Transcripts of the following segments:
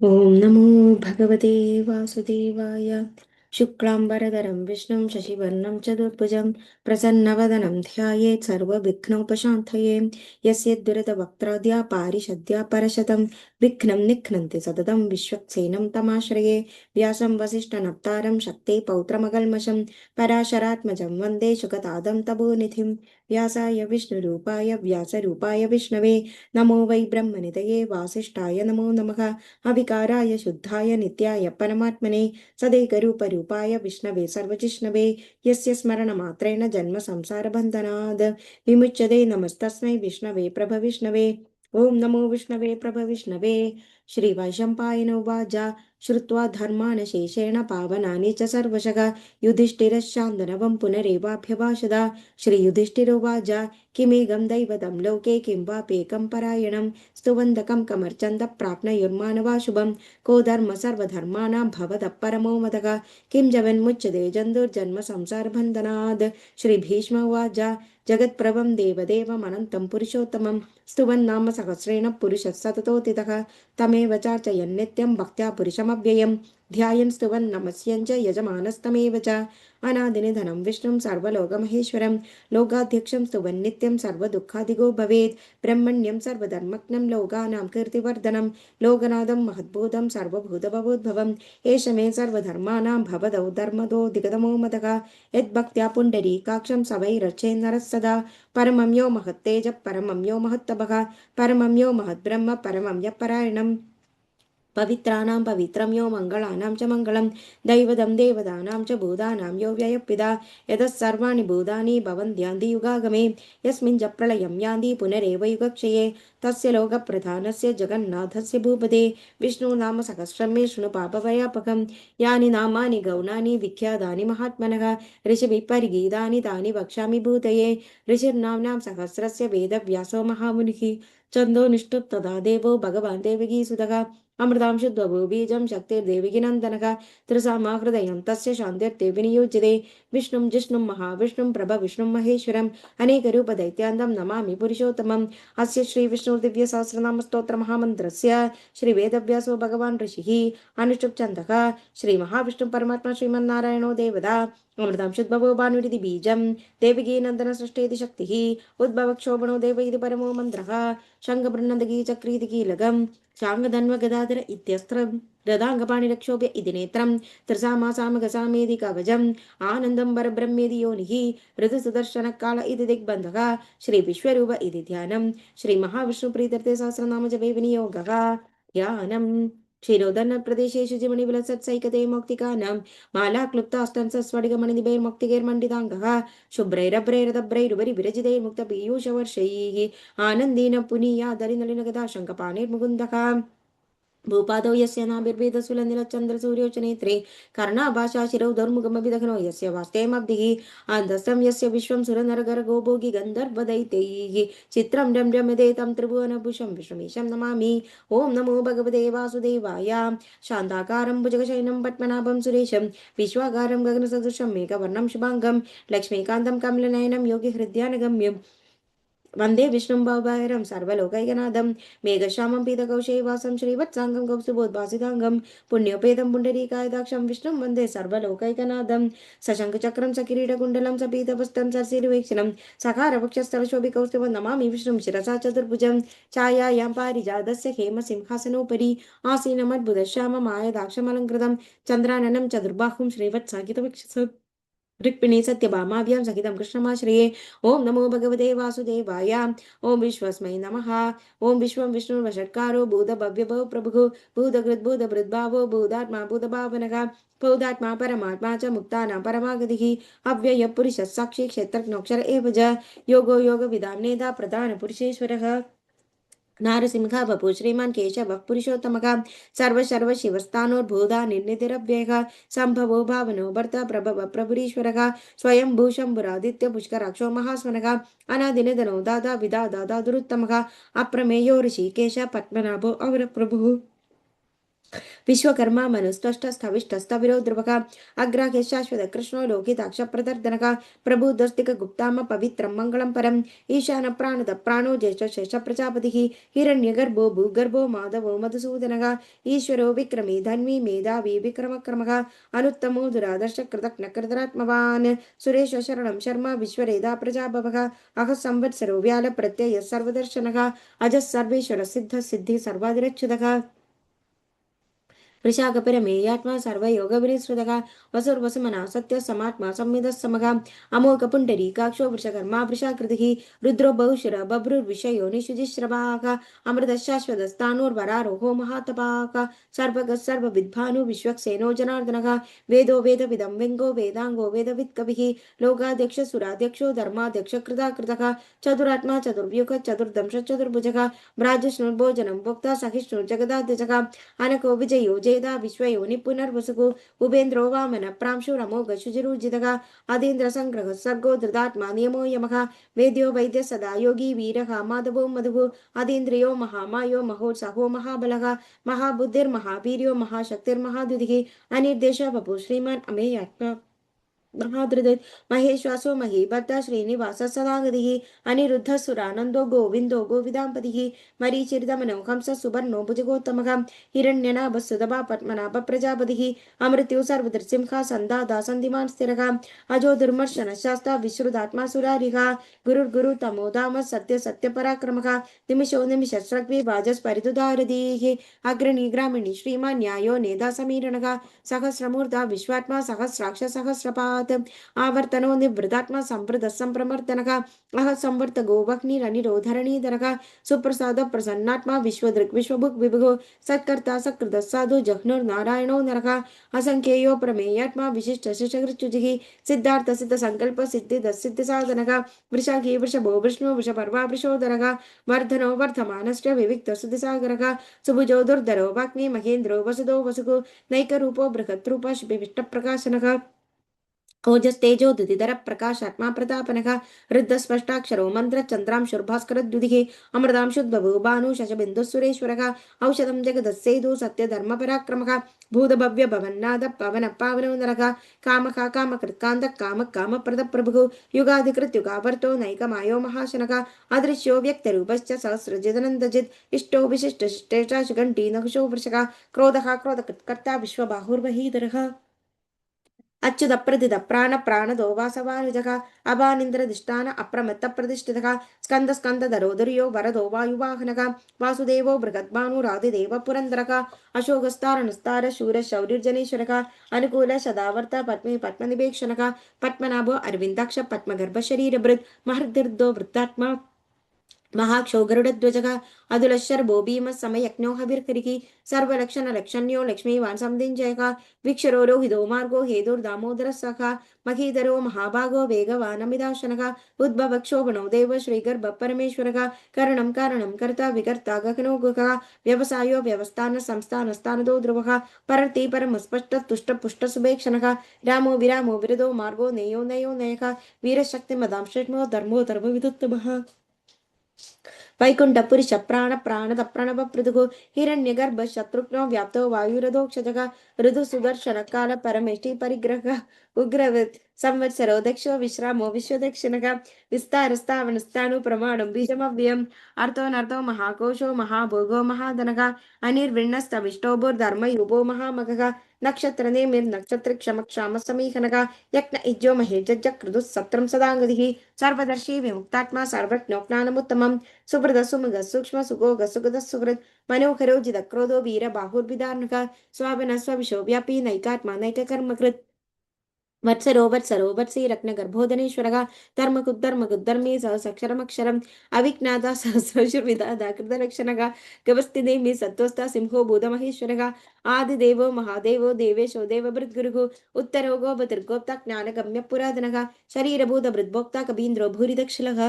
ॐ नमो भगवते वासुदेवाय। शुक्लाम्बरधरं विष्णुं शशिवर्णं चतुर्भुजं प्रसन्नवदनं ध्यायेत् सर्वविघ्नोपशान्तये। यस्य दुरितवक्त्राद्या पारिषद्या परशतं विघ्नं निघ्नन्ति सततं विश्वक्सेनं तमाश्रये। व्यासं वसिष्ठनप्तारं शक्ते पौत्रमकल्मषं पराशरात्मजं वन्दे शुकतादं तपोनिधिं। व्यासाय विष्णुरूपाय व्यासरूपाय विष्णवे नमो वै ब्रह्मनिधये वासिष्ठाय नमो नमः। अविकाराय शुद्धाय नित्याय परमात्मने सदैकरूपरूपाय विष्णवे सर्वजिष्णवे यस्य स्मरणमात्रेण जन्म संसारबन्धनाद् विमुच्यते। नमस्तस्मै विष्णवे प्रभविष्णवे। ॐ नमो विष्णवे प्रभविष्णवे। श्रीवैशम्पायन उवाच श्रुत्वा धर्मान् शेषेण पावनानि च सर्वशः युधिष्ठिरश्चान्दनवं पुनरेवाभ्यभाषत। श्रीयुधिष्ठिरोवाच किमेकं दैवतं लोके किं वाप्येकं परायणं स्तुवन्दकं कमर्चन्द प्राप्नुयुर्मानवा शुभं को धर्म सर्वधर्माणां भवतः परमो मतः किं जवन्मुच्यते जन्तुर्जन्म संसारबन्धनात्। श्रीभीष्म उवाच जगत्प्रभं देवदेवमनन्तं पुरुषोत्तमं स्तुवन्नाम सहस्रेण पुरुषः सततोत्थितः तमेव चार्चयन् नित्यं भक्त्या पुरुषमव्ययं ध्यायन् स्तुवन् नमस्यञ्च यजमानस्तमेव च। अनादिनिधनं विष्णुं सर्वलोकमहेश्वरं लोकाध्यक्षं स्तुवन् नित्यं सर्वदुःखादिगो भवेत् ब्रह्मण्यं सर्वधर्मज्ञं लोकानां कीर्तिवर्धनं लोकनाथं महद्भूतं सर्वभूतभवोद्भवम् एष मे सर्वधर्माणां भवदौ धर्मदो दिगतमो मतः यद्भक्त्या पुण्डरीकाक्षं सवैरचेन्नरः सदा परमं यो महत्तेजः परमं यो महत्तपः परमं यो महद्ब्रह्म परमं यः परायणम् पवित्राणां पवित्रं यो मङ्गलानां च मङ्गलं दैवतं देवतानां च भूतानां यो व्ययपिता यतः सर्वाणि भूतानि भवन्त्यान्ति युगागमे यस्मिन् च प्रलयं यान्ति पुनरेव युगक्षये तस्य लोकप्रधानस्य जगन्नाथस्य भूपते विष्णुनाम सहस्रं मे शृणु पापभयापकं यानि नामानि गौणानि विख्यातानि महात्मनः ऋषिभिः परिगीतानि तानि वक्ष्यामि भूतये ऋषिर्नाम्नां सहस्रस्य वेदव्यासो महामुनिः छन्दो निष्ठुप्तदा देवो भगवान् देवकीसुतः अमृतां शुद्धभू बीजं शक्तिर्देविकी नन्दनः त्रिसामाहृदयं तस्य शान्तिर्ते विनियोज्यते विष्णुं जिष्णुं महाविष्णुं प्रभविष्णुं महेश्वरम् अनेकरूपदैत्यान्तं नमामि पुरुषोत्तमम् अस्य श्रीविष्णुदिव्यसहस्रनामस्तोत्रमहामन्त्रस्य श्रीवेदव्यासो भगवान् ऋषिः अनुष्टुप् श्रीमहाविष्णुं परमात्मा श्रीमन्नारायणो देवता अमृतां शुद्धभो भानुरिति बीजं देविकी नन्दनसृष्टेति शक्तिः उद्भवक्षोभणो देव इति परमो मन्त्रः शङ्खबृन्नदगी चक्रीति कीलकम् शाङ्गधन्व गदाधर इत्यस्त्रं रदाङ्गपाणिरक्षोभ्य इति नेत्रं त्रिसामासामगसामेदि कवचम् आनन्दं परब्रह्मेदि योनिः ऋतुसुदर्शनकाल इति दिग्बन्धः श्रीविश्वरूप इति ध्यानं श्रीमहाविष्णुप्रीत्यर्थे सहस्रनाम जपे विनियोगः ध्यानम् क्षीरोदर्णप्रदेशेषु जिमणिविलसत्सैकते मौक्तिकानां मालाक्लुप्तास्तंसस्फटिकमणिनिभैर्मौक्तिकैर्मण्डिताङ्गः शुभ्रैरभ्रैरदभ्रैरुपरिविरजितैर्मुक्तपीयूषवर्षैः आनन्देन पुनीयादरिनलिनगदा शङ्खपाणिर्मुकुन्दः भूपादौ यस्य नाभिर्वेदसुलनिलचन्द्रसूर्योच नेत्रे कर्णाभाषा शिरौ दौर्मुखमभिदघ्नो यस्य वास्तेमब्धिः आन्तस्तं यस्य विश्वं सुरनरगरगोभोगि गन्धर्वदैत्यैः चित्रं रम्यमदे तं त्रिभुवनभूषं विष्णुमीशं नमामि ॐ नमो भगवते वासुदेवाय शान्ताकारं भुजगशयनं पद्मनाभं सुरेशं विश्वाकारं गगनसदृशं मेघवर्णं शुभाङ्गं लक्ष्मीकान्तं कमलनयनं योगिहृद्यानगम्यं वन्दे विष्णुं भवभयहरं सर्वलोकैकनाथं मेघश्यामं पीतकौशेयवासं श्रीवत्साङ्गं कौस्तुभोद्भासिताङ्गं पुण्योपेतं पुण्डरीकायदाक्षं विष्णुं वन्दे सर्वलोकैकनाथं सशङ्खचक्रं सकिरीटकुण्डलं सपीतवस्त्रं सरसिरुवेक्षणं सकारवक्षस्थलशोभिकौस्तुभं नमामि विष्णुं शिरसा चतुर्भुजं छायायां पारिजातस्य हेमसिंहासनोपरि आसीनमद्भुतश्याममायदाक्षमलङ्कृतं चन्द्राननं चतुर्बाहुं श्रीवत्साङ्कितवक्षसं रुक्मिणी सत्यभामाभ्यां सहितं कृष्णमाश्रये ॐ नमो भगवते वासुदेवाय ॐ विश्वस्मै नमः ॐ विश्वं विष्णुर्वषट्कारो भूतभव्यभो प्रभुः भूतकृद्भूतभृद्भावो भूतात्मा भूतभावनः भूतात्मा परमात्मा च मुक्तानां परमागतिः अव्ययपुरुषः साक्षी क्षेत्रज्ञोऽक्षर एव च योगो योगविदां नेता प्रधानपुरुषेश्वरः नारसिंह बभू श्रीमान् केशवः पुरुषोत्तमः सर्वशिवस्तानोर्भूता निर्निधिरव्ययः सम्भवो भावनो भर्ता प्रभव प्रभुरीश्वरः स्वयं भूषम्बुरादित्य पुष्कराक्षो महास्मनः अनादिनिधनो दादा विदा दुरुत्तमः अप्रमेयो ऋषिकेश पद्मनाभो अवरप्रभुः विश्वकर्मा मनुस्त्वष्टस्थविष्टस्तविरो ध्रुवक अग्राह्य शाश्वत कृष्णो लोकिताक्ष प्रदर्दनक प्रभुदस्तिक गुप्ताम पवित्रं मङ्गलं परम् ईशान प्राणद प्राणो ज्येष्ठ शेष प्रजापतिः हिरण्यगर्भो भूगर्भो माधवो मधुसूदनः ईश्वरो विक्रमी धन्वी मेधावी विक्रमक्रमः अनुत्तमो दुरादर्श कृतज्ञकृतरात्मवान् सुरेश शरणं शर्मा विश्वरेधा प्रजाभवः अहः संवत्सरो व्याल प्रत्ययः सर्वदर्शनः अजः सर्वेश्वर सिद्ध सिद्धि सर्वादिरच्युतः वृषाकपिरमेयात्मा सर्वयोगविनिश्रुतः वसुर्वसुमना सत्य समात्मा संविदः समः अमोघपुण्डरीकाक्षो वृषकर्मा वृषाकृतिः रुद्रो बहुशिर बभ्रुर्विषयो निषुजिश्रवाः अमृतशाश्वतस्तानोर्वरारोहो महातपाः सर्वगः सर्वविद्भानु विश्वक्सेनो जनार्दनः वेदो वेदविदं विङ्गो वेदाङ्गो वेदवित्कविः लोकाध्यक्षसुराध्यक्षो धर्माध्यक्ष कृताकृतः चतुरात्मा चतुर्व्यूह चतुर्दंश चतुर्भुजः भ्राजष्णुर्भोजनं भोक्ता सहिष्णुर्जगदाध्यजः अनको विजयो जेदा विश्वयोनि पुनर्वसुः उपेन्द्रो वामन प्रांशुरमोघ शुचिरुजितः अधीन्द्र संग्रह सर्गो धृतात्मा नियमो यमः वेद्यो वैद्य सदा योगी वीरः माधवो मधुः अधीन्द्रियो महामायो महोत्साहो महाबलः महाबुद्धिर्महावीर्यो महाशक्तिर्महाद्युतिः अनिर्देश वपु श्रीमान् अमेयात्मा महाधृत महेश्वासो महीभद्र श्रीनिवास सदागतिः अनिरुद्ध सुरानंदो गोविंदो गोविदाम्पतिः मरीचिर्दमनो हंस सुवर्णो भुजगोत्तमः हिरण्यनाभ सुदभा पद्मनाभ प्रजापतिः अमृत्यो सर्वदृसिंहा सन्दादा सन्धिमान् स्थिरः अजो दुर्मर्शन शास्ता विश्रुतात्मा सुरारिः गुरुर्गुरु तमो धाम सत्य सत्य पराक्रमः निमिषो निमिष स्रग्वे वाजस्परितुदारधीः अग्रणी ग्रामिणी श्रीमान् न्यायो नेदा समीरणः सहस्रमूर्धा विश्वात्मा सहस्राक्ष सहस्रपात् आवर्तनो निवृतात्मा संवृत संप्रमर्दनः अह संवर्तगो वह्निरनिरोधरणीधरः सुप्रसाद प्रसन्नात्मा विश्वदृक् विश्वभुक् विभुः सत्कर्ता सकृत साधु जह्नुर्नारायणो नरः असंख्येयो प्रमेयात्मा विशिष्ट शिशकृच्युजिः सिद्धार्थ सिद्ध संकल्प सिद्धिद सिद्ध साधनः वृषाखी वृषभो विष्णु वृषपर्वा वृषोदरः वर्धनो वर्धमानश्च विविक्त सुधिसागरः सुभुजो दुर्धरो वाग्मी महेन्द्रो वसुदो वसुः नैकरूपो बृहद्रूप विष्टप्रकाशनः ओजस्तेजो दुदिधर प्रकाशात्मा प्रतापनः रुद्रस्पष्टाक्षरो मंत्र चंद्रांशुर्भास्करद्युतिः अमृतांशुद्भवो भानु शशबिन्दुः सुरेश्वरः औषधं जगदस्सेदु सत्यधर्मपराक्रमः भूतभव्य भवन्नाद पवन पावनो नरः कामः कामकृत्कान्तः कामः कामप्रदप्रभुः युगाधिकृत्युगावर्तो नैकमायो महाशनः अदृश्यो व्यक्तरूपश्च सहस्रजिदनन्दजित् इष्टो विशिष्टशिष्टेष्टाशुघण्टी नहुषो वृषः क्रोधः क्रोधकृत्कर्ता विश्वबाहुर्वहीधरः अच्युत प्रदित प्राण प्राणदो वासवानुजः अभानिन्द्रदिष्टान अप्रमत्त प्रतिष्ठितः स्कंद स्कंदधरो दुर्यो वरदो वायुवाहनः वासुदेवो बृहद्भानुरादिदेव पुरन्दरः अशोकस्तारणस्तार शूर शौर्युर्जनेश्वरः अनुकूल सदावर्त पद्मे पद्मनिवेक्षणः पद्मनाभो अरविन्दाक्ष पद्मगर्भ शरीरभृत् महर्दिर्दो वृत्तात्मा महाक्षोगरुडध्वजः अधुलशर्भो भीम समयज्ञो हविर्हरिः सर्वलक्षणलक्षण्यो लक्ष्मीवान् समिञ्जयः वीक्षरो रोहितो मार्गो हेतुर्दामोदरः सखा महीधरो महाभागो वेगवानमिदाशनः उद्भवक्षोभणो देव श्रीगर्भ परमेश्वरः करणं कारणं कर्ता विकर्ता गगनो गुहः व्यवसायो व्यवस्थान संस्थानस्थानदो ध्रुवः परर्ति परमस्पष्ट तुष्ट पुष्ट सुभेक्षणः रामो विरामो विरदो मार्गो नेयो नयो नयः वीरशक्तिमदां षट्मो धर्मो धर्मविदुत्तमः वैकुंठपुरी प्राण प्राणद प्रणव पृथुः हिरण्यगर्भ शत्रुघ्नो व्याप्तो वायुरधोक्षजः ऋतु सुदर्शन काल परमेष्टि परिग्रह उग्रवत् संवत्सरो दक्षो विश्रामो विश्वदक्षिणः विस्तारस्तावनस्तानु प्रमाणं बीजमव्ययम् अर्थोनर्थो महाकोशो महाभोगो महाधनः अनिर्विण्णस्तविष्टोभुर्धर्मयूपो महामगः नक्षत्र नेमिर्नक्षत्र क्षम क्षाम समीहनः यज्ञ इज्जो महेजज्जकृतुः सत्रं सदाङ्गतिः सर्वदर्शी विमुक्तात्मा सर्वज्ञोज्ञानमुत्तमम् सुहृद सुमुग सूक्ष्म सुगोग सुगद सुहृद मनोहरो जिद क्रोधो वीर बाहुर्विदार्णक स्वाभिन स्वविशो व्यापी नैकात्मा नैककर्मकृत् वत्सरो वत्सरो वत्सी रत्नगर्भोदनेश्वरः धर्मकुद्धर्मकुद्धर्मे सहस्रमक्षरम् अविज्ञाता सहस्रशुर्विदादा कृतलक्षणः गवस्थिनेमि सत्त्वस्था सिंहो भूतमहेश्वरः आदिदेवो महादेवो देवेशो देवभृद्गुरुः उत्तरो गोपतिर्गोप्ता ज्ञानगम्य पुरातनः शरीरभूतभृद्भोक्ता कबीन्द्रो भूरिदक्षिलः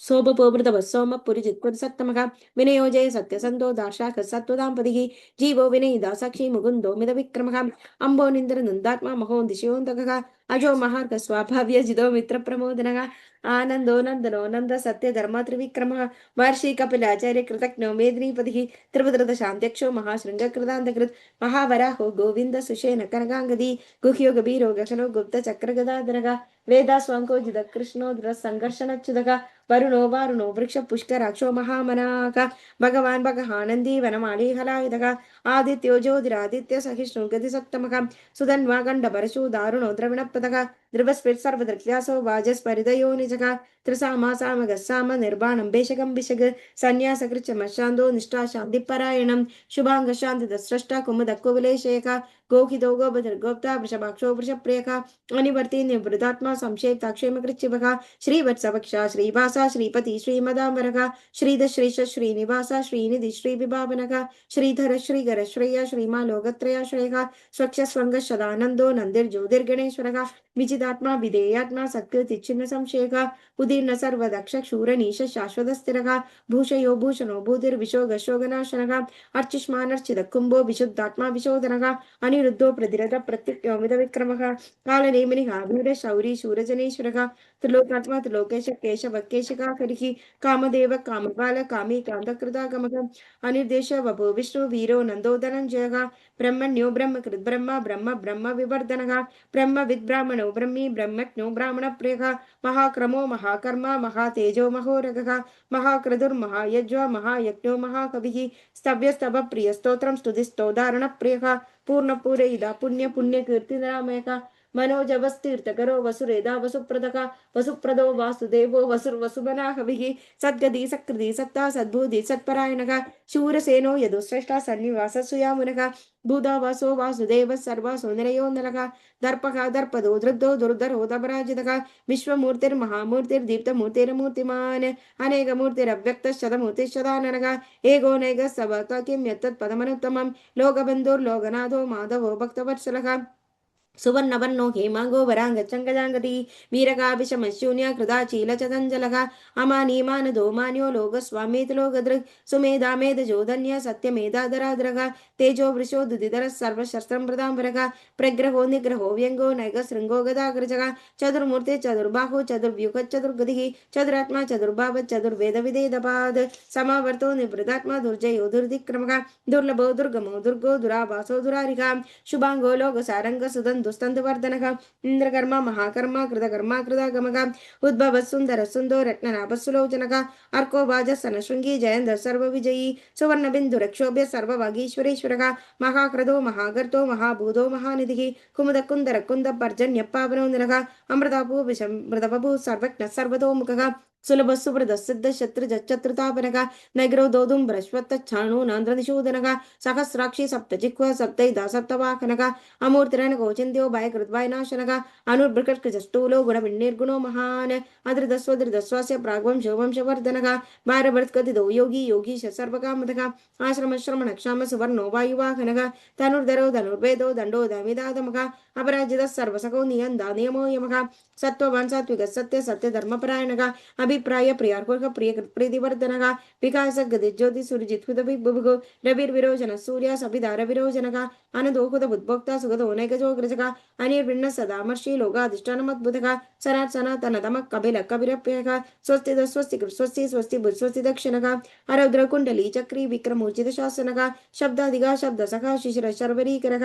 सोमपोमृतव सोम पुरिजित्पुरसत्तमः विनयोजय सत्यसन्तो दार्शाख सत्त्वदाम्पतिः जीवो विनयिदा साक्षी मुकुन्दो मिदविक्रमः अम्बो निन्द्रनन्दात्मा महो दिशोऽन्तकः अजो महार्घ स्वाभाव्य जितो मित्रप्रमोदनः आनंदो नंदनो नंद सत्य धर्म त्रिविक्रम महर्षि कपिलाचार्य कृतज्ञो मेदिनीपति त्रिभद्रत शांत्यक्षो महाशृंग कृतांतकृत महावराहो गोविंद सुषेण कनकांगदी गुह्यो गभीरो गगनो गुप्त चक्र गदाधरग वेदा स्वांकोजित कृष्णोदर संघर्षणच्युतग वरुणो वारुणो वृक्ष पुष्कराक्षो महामनाक भगवान् भगहानन्दी वनमाली हलायुधग आदित्यो ज्योतिरादित्य सहिष्णु गतिसप्तमक सुधन्वा गण्डपरशु दारुणो द्रविणपदग ध्रुवस्फित् सर्वदृक्त्यासो वाजस्परिदयो निजग त्रिसामा सामगः साम निर्बाणं भेषगं भिषग सन्न्यासकृच्छमशान्तो निष्ठा शान्तिपरायणं शुभाङ्ग शान्तिदस्रष्टा कुमुदः कुवलेशयक गोहितो गोपतिर्गोप्ता वृषभाक्षो वृषप्रियका अनिवर्ति निवृतात्मा संक्षेप्ताक्षेमकृच्छिवः श्रीवत्सवक्षा श्रीवासा श्रीपति श्रीमदाम्बरः श्रीधश्रीश श्रीनिवास श्रीनिधि श्रीविभावनः श्रीधर श्रीगर श्रेय श्रीमालोकत्रयाश्रयः स्वक्षस्वङ्गः सदानन्दो नन्दिर्ज्योतिर्गणेश्वरः विजितात्मा विधेयात्मा सत्कृतिच्छिन्न संशयः उदीर्ण सर्वदक्ष शूरनीश शाश्वत स्थिरः भूषयो भूषणो भूतिर्विशोगशोगनाशनः अर्चिष्मानर्चित कुम्भो विशुद्धात्मा विशोधनः अनिरुद्धो प्रतिरथ प्रत्युक्योमित विक्रमः कालनेमिनिः वीर शौरी शूरजनेश्वरः त्रिलोकात्मा त्रिलोकेश केशव केशकाकरिः कामदेव कामपाल कामी कान्तकृतागमः अनिर्देश वपो विष्णु वीरो नन्दो धनञ्जयः ब्रह्मण्यो ब्रह्मकृत् ब्रह्म ब्रह्म ब्रह्म विवर्धनः ब्रह्मविद् ब्राह्मणो ब्रह्मी ब्रह्मज्ञो ब्राह्मणप्रियः महाक्रमो महाकर्मा महातेजो महोरगः महाक्रतुर्महायज्वा महायज्ञो महाकविः स्तव्यस्तव प्रिय स्तोत्रं स्तुतिस्तोदाहरणप्रियः पूर्णपूरयिदा पुण्य पुण्यकीर्तिरामयः मनोजवस्तीर्थकरो वसुरेदा वसुप्रदः वसुप्रदो वासुदेवो वसुर्वसुमना कविः सद्गति सकृति सत्ता सद्बुद्धि सत्परायणः शूरसेनो यदुश्रेष्ठा सन्निवास सुयामुनः भूदावासो वासुदेव सर्वासो निरयो नरः दर्पः दर्पदो दृग्धो दुर्धरो दपराजितः विश्वमूर्तिर्महामूर्तिर्दीप्तमूर्तिर्मूर्तिमान् अनेकमूर्तिरव्यक्तशतमूर्तिश्चदाननः एको नैकः सवत किं यत्तत्पदमनुत्तमं लोकबन्धुर्लोकनाथो माधवो भक्तवत्सलः सुवर्णवर्णो हेमांगो वरांगचंगजांगति वीरकाभिशमशून्य कृताचीलचतञ्जलः अमानीमानदो मान्यो लोकस्वामीति लोकदृक् सुमेधा मेधजोधन्य सत्यमेधाधराधरः तेजो वृषो दुदिधरः सर्वशस्त्रं प्रदाम्बरः प्रग्रहो निग्रहो व्यङ्गो नैकशृङ्गो गदाग्रजः चतुर्मूर्ति चतुर्बाहु चतुर्व्यूह चतुर्गतिः चतुरात्मा चतुर्भाव चतुर्वेदविदेदपाद समावर्तो निवृतात्मा दुर्जयो दुर्दिक्रमः दुर्लभो दुर्गमो दुर्गो दुराभासो दुरारिः शुभांगो लोकसारंग सुदन् दुस्तन्दुवर्धनः इन्द्रकर्मा महाकर्मा कृतकर्मा कृतागमः उद्भवः सुन्दर सुन्दो रत्ननाभः सुलोचनः अर्को वाजः शृंगी जयेन्द्र सर्वविजयी सुवर्णबिन्दुरक्षोभ्य सर्ववागीश्वरेश्वरः महाक्रदो महागर्तो महाभूतो महानिधिः कुमुद कुन्दर कुन्द पर्जन्य पावनो निरः अमृतापू विषमृतवभू सर्वज्ञः सर्वतोमुखः सुलभ सुब्रद सिद्ध शत्रु चतुर्तापनक नगरो दोदुम बृहस्पत छाणु नांद्रनिशूदनक सहस्राक्षी सप्तजिह्व सप्तैदा सप्तवाहनक अमूर्तिरनको चिन्त्यो भयकृद्भयनाशनक अनुर्बृकट्कजस्तूलो गुणविन्निर्गुणो महान् अधृतस्वधृतस्वस्य प्राग्वं शोवंशवर्धनक भारभृत्कथितो योगी योगीश सर्वकामदक आश्रमश्रमण क्षाम सुवर्णो वायुवाहनक धनुर्धरो धनुर्वेदो दण्डो दमिदादमक अपराजितः सर्वसखो नियन्दा नियमो यमक सत्त्ववान् सात्विक सत्य सत्य धर्मपरायणक अभिप्राय प्रियार्पक प्रिय प्रीतिवर्धनक विकास गति ज्योति सुरजित बुभुगो रविर्विरोचन सूर्य सभिधा रविरोचनक अनदोहुत बुद्भोक्ता सुगतो नैकजोग्रजक अनिर्भिन्न सदामर्षि लोकाधिष्ठानमद्भुतक सनात् सनातन तमः कपिल कपिरप्यक स्वस्ति स्वस्ति स्वस्ति स्वस्ति बुध स्वस्ति दक्षिणक अरौद्र कुंडली चक्री विक्रमोचित शासनक शब्दादिगा शब्द सखा शिशिर शर्वरीकरक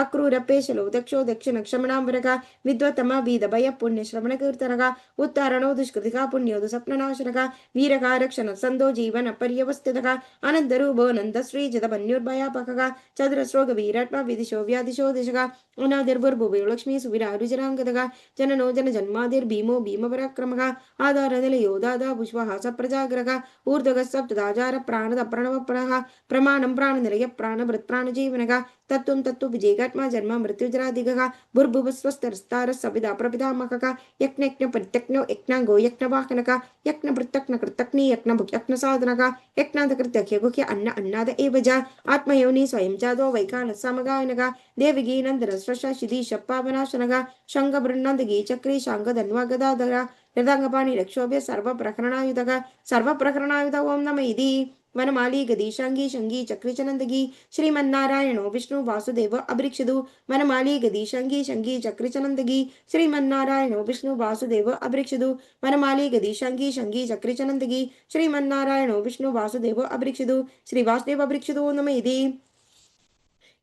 अक्रूरपेशलो दक्षो दक्षिण क्षमणांबरक विद्वतम वीद भय पुण्य श्रवण कीर्तनक उत्तारणो दुष्कृतिका पुण्योदु सप्ननाशनक वीरकारक्षण संदो जीवन पर्यवस्थितक अनन्तरूपो नन्द श्रीजितपन्युर्भयापकक चतुरस्रोग वीरात्मा विदिशो व्यादिशो दिशक अनादिर्भुर्भुवो लक्ष्मी सुविरारुजराङ्गदक जननो जन जन्मादिर्भीमो भीमपराक्रमक आधारनिलयो दादा पुष्पः सप्रजाग्रक ऊर्ध्वगः सप्तदाचार प्राणद प्रणवप्रणः प्रमाणं प्राणनिलय प्राणभृत् प्राणजीवनक तत्त्वं तत्त्व विजयगात्मा जन्म मृत्युजरादिगः भुर्भुवस्वस्तरस्तारः सविदा प्रपितामहक यज्ञज्ञ परित्यज्ञो यज्ञाङ्गो यज्ञवाहनक यज्ञ पृथक्न कृतक्नि यज्ञ यज्ञ साधनक यज्ञादकृत्यख्य गुह्य अन्न अन्नाद एव च आत्मयोनि स्वयं जादो वैकाल समगायनक देवगी नन्दन स्रश शिदीश पावनाशनक शङ्ग बृन्नन्दगी चक्री शाङ्गधन्वा गदाधर रदाङ्गपाणि रक्षोभ्य सर्वप्रकरणायुधक सर्वप्रकरणायुध ओं नम इति वनमाली गदीशांगी शंगी चक्रिचनंदगी श्रीमन्नारायणो विष्णु वासुदेव अभृक्षदु वनमाली गदीशांगी शंगी चक्रिचनंदगी श्रीमन्नारायणो विष्णु वासुदेव अभृक्षदु वनमाली गदीशांगी शंगी चक्रिचनंदगी श्रीमन्नारायणो विष्णु वासुदेव अभृक्षदु श्री वासुदेव अभृक्षदो नम इति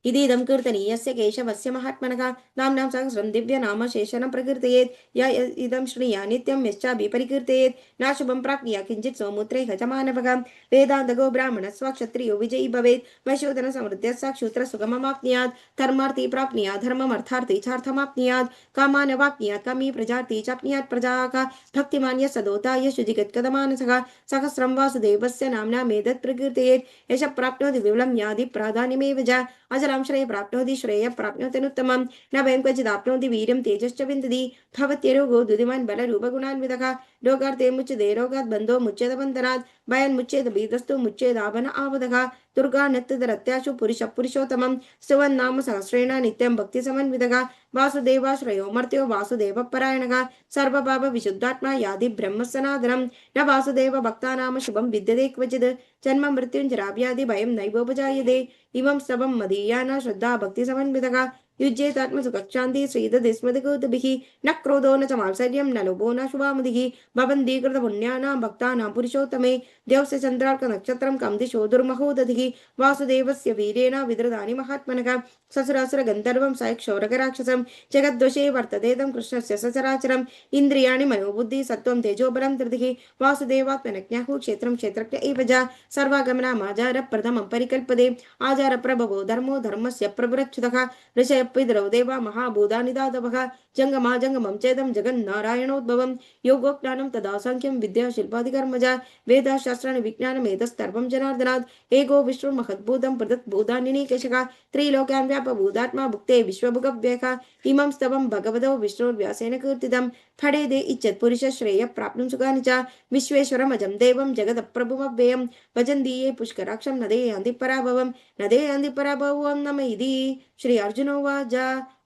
इदं कीर्तनीयस्य केशवस्य महात्मनः नाम्नां सहस्रं दिव्यनामशेषनं प्रकीर्तयेत् य इदं शृणुया नित्यं यश्चापि परिकीर्तयेत् नाशुभं प्राप्नुया किञ्चित् सौमुत्रे हजमानवः वेदान्तगो ब्राह्मणस्वक्षत्रियो विजयी भवेत् वैशोधन समृद्ध्य साक्षूत्र सुगममाप्नुयात् धर्मार्थी प्राप्नुयात् धर्ममर्थार्थी चार्थमाप्नुयात् कामान् वाप्नुयात् कामी प्रजार्थी चाप्नुयात् प्रजाः भक्तिमान् सदोताय शुचिगत्कदमानसः सहस्रं वासुदेवस्य नाम्ना मेदत् प्रकीर्तयेत् यश प्राप्नोति विपुलं यादि प्राधान्यमेव च अजलां श्रेय प्राप्नोति श्रेय प्राप्नोत्यनुत्तमं न भयं क्वचिदाप्नोति वीर्यं तेजश्च विन्दति भवत्यरोगो दुधिमान् बलरूपगुणान्वितः रोगार्थे मुच्यते रोगात् बन्धो मुच्येत बन्धनात् भयान् मुच्येत भीतस्तु मुच्येदावन आवदः दुर्गा नत्यदरत्याशु पुरुषः पुरुषोत्तमं स्तुवन्नाम सहस्रेण नित्यं भक्तिसमन्वितः वासुदेवाश्रयो मर्त्यो वासुदेवपरायणः सर्वपाप विशुद्धात्मा यादि ब्रह्मसनातनं न वासुदेव भक्तानाम शुभं विद्यते क्वचित् जन्म मृत्युञ्जराव्याधि भयं नैवोपजायते इमं स्तवं मदीयाना श्रद्धा भक्तिसमन्वितः युज्येतात्मसुखक्षान्ति श्रीदस्मदिगोतभिः न क्रोधो न च मात्सर्यं न लोभो न शुभामतिः भवन्तीकृतपुण्यानां भक्तानां पुरुषोत्तमे देवस्य चन्द्रार्कनक्षत्रं कं दिशो दुर्महोदधिः वासुदेवस्य वीरेण विदृतानि महात्मनः ससुरासुर गन्धर्वं सायक्षौरकराक्षसं जगद्वशे वर्ततेदं कृष्णस्य सचराचरम् इन्द्रियाणि मनोबुद्धि सत्त्वं तेजोबलं धृतिः वासुदेवात्मनज्ञाः क्षेत्रं क्षेत्रज्ञ एव च सर्वागमनामाचार प्रथमं परिकल्पते आचारप्रभवो धर्मो धर्मस्य प्रभुरच्युतः ऋषय पितरौ देवा महाभूतानि दातवः जंगमा जंगमं चेदं जगन्नारायणोद्भवं योगोज्ञानं तदा सांख्यं विद्या शिल्पादिकर्मज वेदशास्त्राणि विज्ञानमेतस्तर्वं जनार्दनात् एको विष्णुर्महद्भूतं पृथक्भूतान्यनेकशः त्रिलोक्यान् व्यापभूतात्मा भुक्ते विश्वभुगव्ययः इमं स्तवं भगवतो विष्णुर्व्यासेन कीर्तितं फडेदे इच्छत् पुरुषश्रेय प्राप्नुं सुखानि च विश्वेश्वरमजं देवं जगदप्रभुमव्ययं भजन्ति ये पुष्कराक्षं नदे यान्ति पराभवं नदे यान्ति पराभवं नम इति श्री अर्जुनोवाच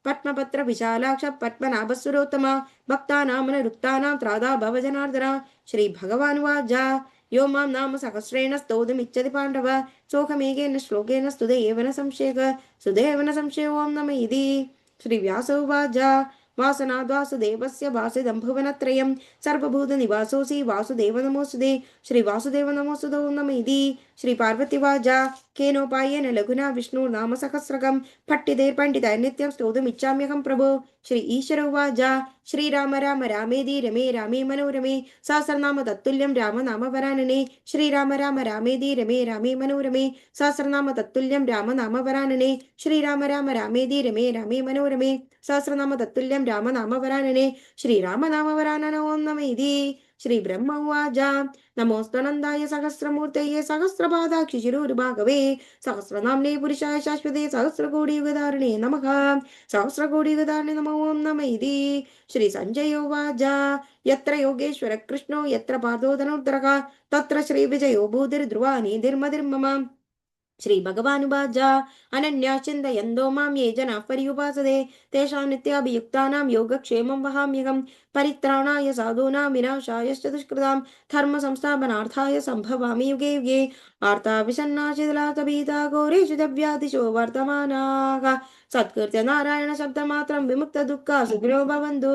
पद्मपत्र विशालाक्ष पद्मनाभसुरोत्तम भक्तानामनुरुक्तानां त्रादा भवजनार्दन श्री भगवानुवाच यो मां नाम सहस्रेण स्तोतुमिच्छति पाण्डव सोऽहमेकेन श्लोकेन स्तुते एव न संशयः स्तुतेव न संशयो ओं नम इति श्री व्यासोवाच वासनाद्वासुदेवस्य वासिदं भुवनत्रयं सर्वभूतनिवासोऽसि वासुदेव नमोऽस्तुते श्री वासुदेव नमोऽस्तुते ओं नम इति श्री पार्वतीवाच केनोपायेन लघुना विष्णुर्नाम सहस्रकं पठ्यते नित्यं स्तोतुमिच्छाम्यहं प्रभो श्री ईश्वर उवाच श्रीराम राम रामेति रमे रामे मनोरमे सहस्रनाम तत्तुल्यं राम नाम वरानने श्रीराम राम रामेति रमे रामे मनोरमे सहस्रनाम तत्तुल्यं राम नाम वरानने श्रीराम राम रामेति रमे रामे मनोरमे सहस्रनाम तत्तुल्यं राम नाम वरानने श्रीराम नाम वरानन ओं नम इति श्री ब्रह्म उवाच नमोस्तनन्दाय सहस्रमूर्तये सहस्रपादाक्षिशिरोरुभागवे सहस्रनाम्ने पुरुषाय शाश्वते सहस्रकोटियुगधारिणे नमः सहस्रकोटियुगधारिणे नमो ओं नम इति श्री संजय उवाच यत्र योगेश्वर कृष्णो यत्र पार्थो धनुर्धरः तत्र श्री विजयो भूतिर्ध्रुवा निधिर्मधिर्मम श्री भगवानुवाच अनन्या चिन्तयन्तो मां ये जनाः पर्युपासते तेषां नित्याभियुक्तानां योगक्षेमं वहाम्यहं परित्राणाय साधूनां विनाशायश्च दुष्कृतां धर्म संस्थापनार्थाय सम्भवामि युगे युगे आर्ता विषण्णाशिलातभीता घोरेषु च व्याधिषु वर्तमानाः सत्कृत्य नारायण शब्दमात्रं विमुक्त दुःखा सुखिनो भवन्तु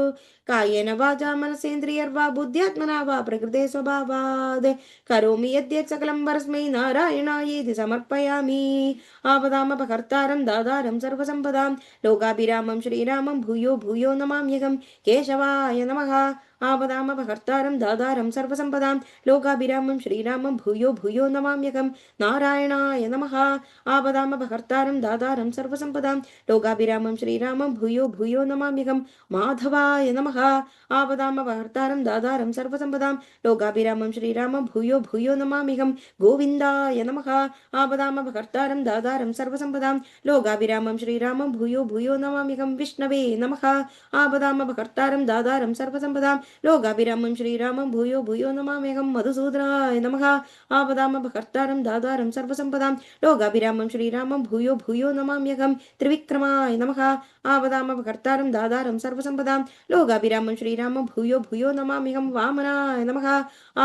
कायेन वाचा मनसेन्द्रियर्वा बुद्ध्यात्मना वा प्रकृते स्वभावात् करोमि यद्यत् सकलं परस्मै नारायणायेति समर्पयामि आपदामपकर्तारं दातारं सर्वसम्पदां लोकाभिरामं श्रीरामं भूयो भूयो नमाम्यहं केशवाय नमः आपदामपकर्तारं दातारं सर्वसम्पदां लोकाभिरामं श्रीरामं भूयो भूयो नमाम्यहं नारायणाय नमः आपदामपकर्तारं दातारं सर्वसम्पदां लोकाभिरामं श्रीरामं भूयो भूयो नमाम्यहं माधवाय नमः आपदामपकर्तारं दातारं सर्वसम्पदां लोकाभिरामं श्रीरामं भूयो भूयो नमाम्यहं गोविन्दाय नमः आपदामपकर्तारं दातारं सर्वसम्पदां लोकाभिरामं श्रीरामं भूयो भूयो नमाम्यहं विष्णवे नमः आपदामपकर्तारं दातारं सर्वसम्पदां लोकाभिरामं श्रीरामं भूयो भूयो नमाम्यहं मधुसूदनाय नमः आपदामपहर्तारं दातारं सर्वसम्पदां लोकाभिरामं श्रीरामं भूयो भूयो नमाम्यहं त्रिविक्रमाय नमः आपदामपहर्तारं दातारं सर्वसम्पदां लोकाभिरामं श्रीरामं भूयो भूयो नमाम्यहं वामनाय नमः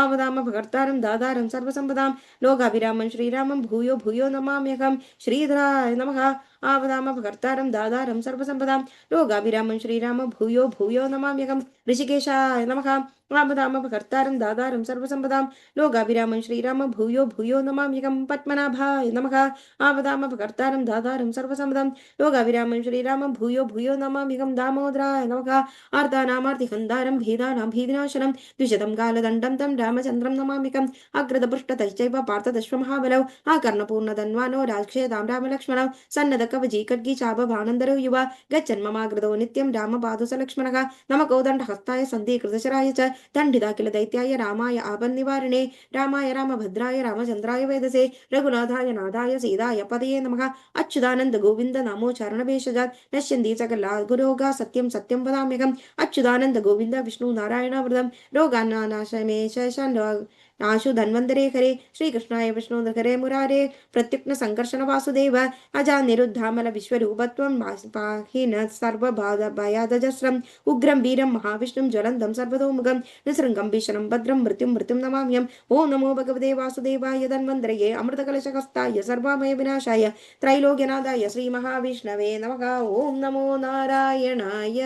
आपदामपहर्तारं दातारं सर्वसम्पदां लोकाभिरामं श्रीरामं भूयो भूयो नमाम्यहं श्रीधराय नमः आपदामपहर्तारं दातारं सर्वसम्पदां लोकाभिरामं श्रीरामं भूयो भूयो नमाम्यहं ऋषिकेशाय नमः आपदामपहर्तारं दातारं सर्वसम्पदां लोकाभिरामं श्रीरामं भूयो भूयो नमाम्यहं पद्मनाभाय नमः आपदामपहर्तारं दातारं सर्वसम्पदां लोकाभिरामं श्रीरामं भूयो भूयो नमाम्यहं दामोदराय नमः आर्तानामार्तिहन्तारं भीदानां भीतिनाशनं द्विशतं कालदण्डं तं रामचन्द्रं नमाम्यहम् अग्रदपृष्ठतश्चैव पार्थदश्वमहाबलौ आकर्णपूर्णधन्वानो राक्षेतां रामलक्ष्मणौ सन्नदकवची खड्गी चापभानन्दरौ युवा गच्छन्ममाग्रतो नित्यं रामपादुसलक्ष्मणः नमकोदण्डहस्ताय सन्धिकृतशराय च दण्डिता किल दैत्याय रामाय आपन्निवारिणे रामाय रामभद्राय रामचन्द्राय वेदसे रघुनाथाय नाथाय सीताय पदये नमः अच्युतानन्द गोविन्द नामोच्चारणभेषजात् नश्यन्ति सकला गुरोगा सत्यं सत्यं वदाम्यहम् अच्युतानन्द गोविन्द विष्णु नारायणावृतं रोगान्नाशमे शशान् आशु धन्वन्तरे हरे श्रीकृष्णाय विष्णुधरे मुरारे प्रत्युक्न संकर्षण वासुदेव अजा निरुद्धामल विश्वरूपत्वं पाहि न सर्वभयादजस्रम् उग्रं वीरं महाविष्णुं ज्वलन्तं सर्वतोमुखं निसृङ्गं भीषणं भद्रं मृत्युं नमाम्यहम् ॐ नमो भगवते वासुदेवाय धन्वन्तरये अमृतकलशहस्ताय सर्वमय विनाशाय त्रैलोक्यनाथाय श्रीमहाविष्णवे नमः ॐ नमो नारायणाय।